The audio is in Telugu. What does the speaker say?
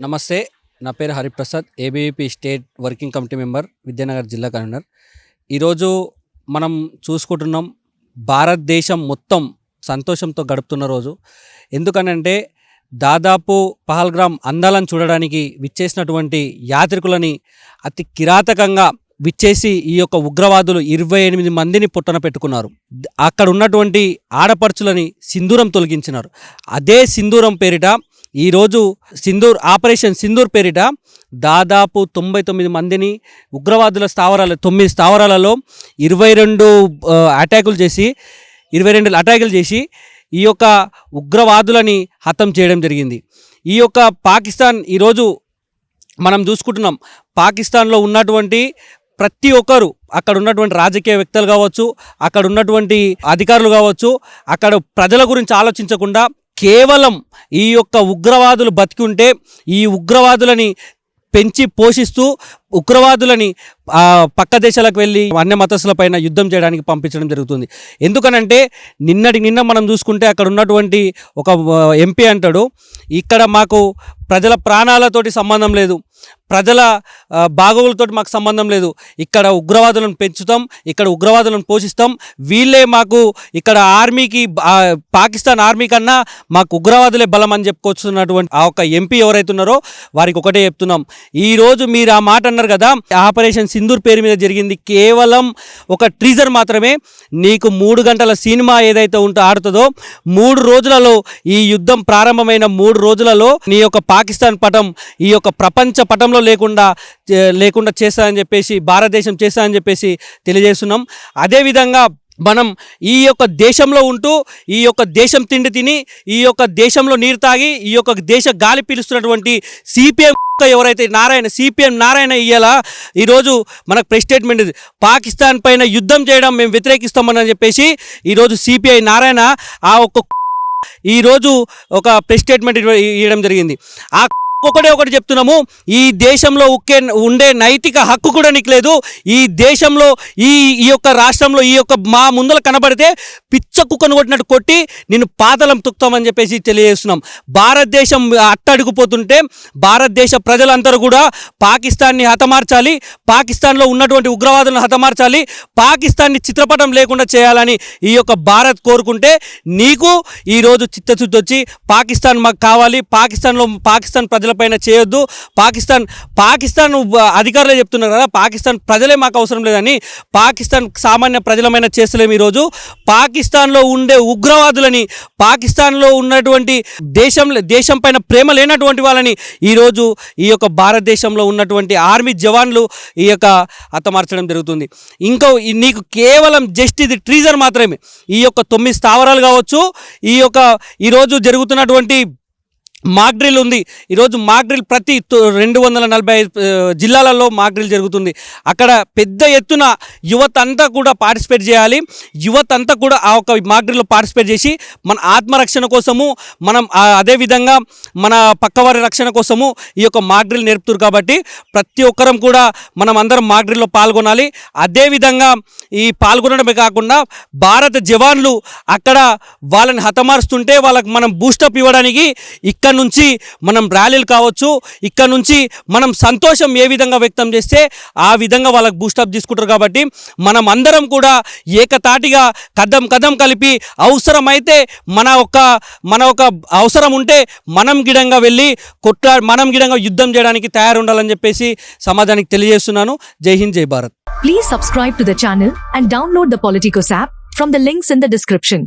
నమస్తే, నా పేరు Hariprasad, ABVP state working committee member, Vidyanagar జిల్లా కన్వీనర్. ఈరోజు మనం చూసుకుంటున్నాం, భారతదేశం మొత్తం సంతోషంతో గడుపుతున్న రోజు. ఎందుకనంటే దాదాపు పహల్గామ్ అందాలను చూడడానికి విచ్చేసినటువంటి యాత్రికులని అతి కిరాతకంగా విచ్చేసి ఈ యొక్క ఉగ్రవాదులు 28 మందిని పుట్టన పెట్టుకున్నారు. అక్కడ ఉన్నటువంటి ఆడపడుచులని సింధూరం తొలగించినారు. అదే సింధూరం పేరిట ఈరోజు ఆపరేషన్ సింధూర్ పేరిట దాదాపు 99 మందిని ఉగ్రవాదుల 9 స్థావరాలలో 22 అటాకులు చేసి ఈ యొక్క ఉగ్రవాదులని హతం చేయడం జరిగింది. ఈ యొక్క పాకిస్తాన్ ఈరోజు మనం చూసుకుంటున్నాం, పాకిస్తాన్లో ఉన్నటువంటి ప్రతి ఒక్కరు, అక్కడ ఉన్నటువంటి రాజకీయ వ్యక్తులు కావచ్చు, అక్కడ ఉన్నటువంటి అధికారులు కావచ్చు, అక్కడ ప్రజల గురించి ఆలోచించకుండా కేవలం ఈ యొక్క ఉగ్రవాదులు బతికి ఉంటే ఈ ఉగ్రవాదులని పెంచి పోషిస్తూ ఉగ్రవాదులని పక్క దేశాలకు వెళ్ళి అన్య మతస్థులపైన యుద్ధం చేయడానికి పంపించడం జరుగుతుంది. ఎందుకనంటే నిన్న మనం చూసుకుంటే అక్కడ ఉన్నటువంటి ఒక ఎంపీ అంటాడు, ఇక్కడ మాకు ప్రజల ప్రాణాలతోటి సంబంధం లేదు, ప్రజల బాగోగులతోటి మాకు సంబంధం లేదు, ఇక్కడ ఉగ్రవాదులను పెంచుతాం, ఇక్కడ ఉగ్రవాదులను పోషిస్తాం, వీళ్ళే మాకు ఇక్కడ ఆర్మీకి పాకిస్తాన్ ఆర్మీ కన్నా మాకు ఉగ్రవాదులే బలం అని చెప్పుకొస్తున్నటువంటి ఆ ఒక ఎంపీ ఎవరైతే ఉన్నారో వారికి ఒకటే చెప్తున్నాం, ఈరోజు మీరు ఆ మాట అన్నారు కదా, ఆపరేషన్ సింధూర్ పేరు మీద జరిగింది కేవలం ఒక ట్రీజర్ మాత్రమే. నీకు 3 గంటల సినిమా ఏదైతే ఆడుతుందో 3 రోజులలో, ఈ యుద్ధం ప్రారంభమైన 3 రోజులలో నీ యొక్క పాకిస్తాన్ పటం ఈ యొక్క ప్రపంచ పటంలో లేకుండా చేస్తానని చెప్పేసి, భారతదేశం చేస్తానని చెప్పేసి తెలియజేస్తున్నాం. అదేవిధంగా మనం ఈ యొక్క దేశంలో ఉంటూ ఈ యొక్క దేశం తిండి తిని ఈ యొక్క దేశంలో నీరు తాగి ఈ యొక్క దేశ గాలి పీలుస్తున్నటువంటి సిపిఎం ఎవరైతే సిపిఎం నారాయణ ఇయ్యాలా ఈరోజు మనకు ప్రెస్ స్టేట్మెంట్, పాకిస్తాన్ పైన యుద్ధం చేయడం మేము వ్యతిరేకిస్తామని చెప్పేసి ఈరోజు సిపిఐ నారాయణ ఈరోజు ఒక ప్రెస్ స్టేట్మెంట్ ఇవ్వడం జరిగింది. ఒకటి చెప్తున్నాము, ఈ దేశంలో ఉండే నైతిక హక్కు కూడా నీకు లేదు. ఈ దేశంలో ఈ యొక్క రాష్ట్రంలో ఈ యొక్క మా ముందర కనబడితే పిచ్చ కుక్కను కొట్టినట్టు కొట్టి నిన్ను పాతలం తుక్తామని చెప్పేసి తెలియజేస్తున్నాం. భారతదేశం అట్టడుగుపోతుంటే భారతదేశ ప్రజలందరూ కూడా పాకిస్తాన్ని హతమార్చాలి, పాకిస్తాన్లో ఉన్నటువంటి ఉగ్రవాదులను హతమార్చాలి, పాకిస్తాన్ని చిత్రపటం లేకుండా చేయాలని ఈ యొక్క భారత్ కోరుకుంటే నీకు ఈరోజు చిత్తశుద్ధి వచ్చి పాకిస్తాన్ మాకు కావాలి, పాకిస్తాన్ ప్రజల పైన చేయొద్దు, పాకిస్తాన్ అధికారులే చెప్తున్నారు కదా, పాకిస్తాన్ ప్రజలే మాకు అవసరం లేదని, పాకిస్తాన్ సామాన్య ప్రజలమైన చేస్తలేము. ఈరోజు పాకిస్తాన్లో ఉండే ఉగ్రవాదులని, పాకిస్తాన్లో ఉన్నటువంటి దేశం పైన ప్రేమ లేనటువంటి వాళ్ళని ఈరోజు ఈ యొక్క భారతదేశంలో ఉన్నటువంటి ఆర్మీ జవాన్లు ఈ యొక్క హతమార్చడం జరుగుతుంది. ఇంకా నీకు కేవలం జస్ట్ ఇది ట్రీజర్ మాత్రమే. ఈ యొక్క 9 స్థావరాలు కావచ్చు, ఈరోజు జరుగుతున్నటువంటి మాక్ డ్రిల్ ఉంది. ఈరోజు మాక్ డ్రిల్ ప్రతి 245 జిల్లాలలో మాక్ డ్రిల్ జరుగుతుంది. అక్కడ పెద్ద ఎత్తున యువత అంతా కూడా పార్టిసిపేట్ చేయాలి. యువత అంతా కూడా ఆ ఒక మాక్ డ్రిల్లో పార్టిసిపేట్ చేసి మన ఆత్మరక్షణ కోసము, మనం అదేవిధంగా మన పక్కవారి రక్షణ కోసము ఈ యొక్క మాక్ డ్రిల్ నేర్పుతారు. కాబట్టి ప్రతి ఒక్కరం కూడా మనం అందరం మాక్ డ్రిల్లో పాల్గొనాలి. అదేవిధంగా ఈ పాల్గొనడమే కాకుండా భారత జవాన్లు అక్కడ వాళ్ళని హతమారుస్తుంటే వాళ్ళకి మనం బూస్టప్ ఇవ్వడానికి ఇక్కడ నుంచి మనం ర్యాలీలు కావచ్చు, ఇక్కడ నుంచి మనం సంతోషం ఏ విధంగా వ్యక్తం చేస్తే ఆ విధంగా వాళ్ళకి బూస్టప్ తీసుకుంటారు. కాబట్టి మనం అందరం కూడా ఏకతాటిగా కదం కలిపి అవసరమైతే మన ఒక అవసరం ఉంటే మనం గిడంగా వెళ్ళి మనం గిడంగా యుద్ధం చేయడానికి తయారుండాలని చెప్పేసి సమాజానికి తెలియజేస్తున్నాను. జై హింద్, జై Bharat. Please subscribe to the channel and download the Politicos app from the links in the description.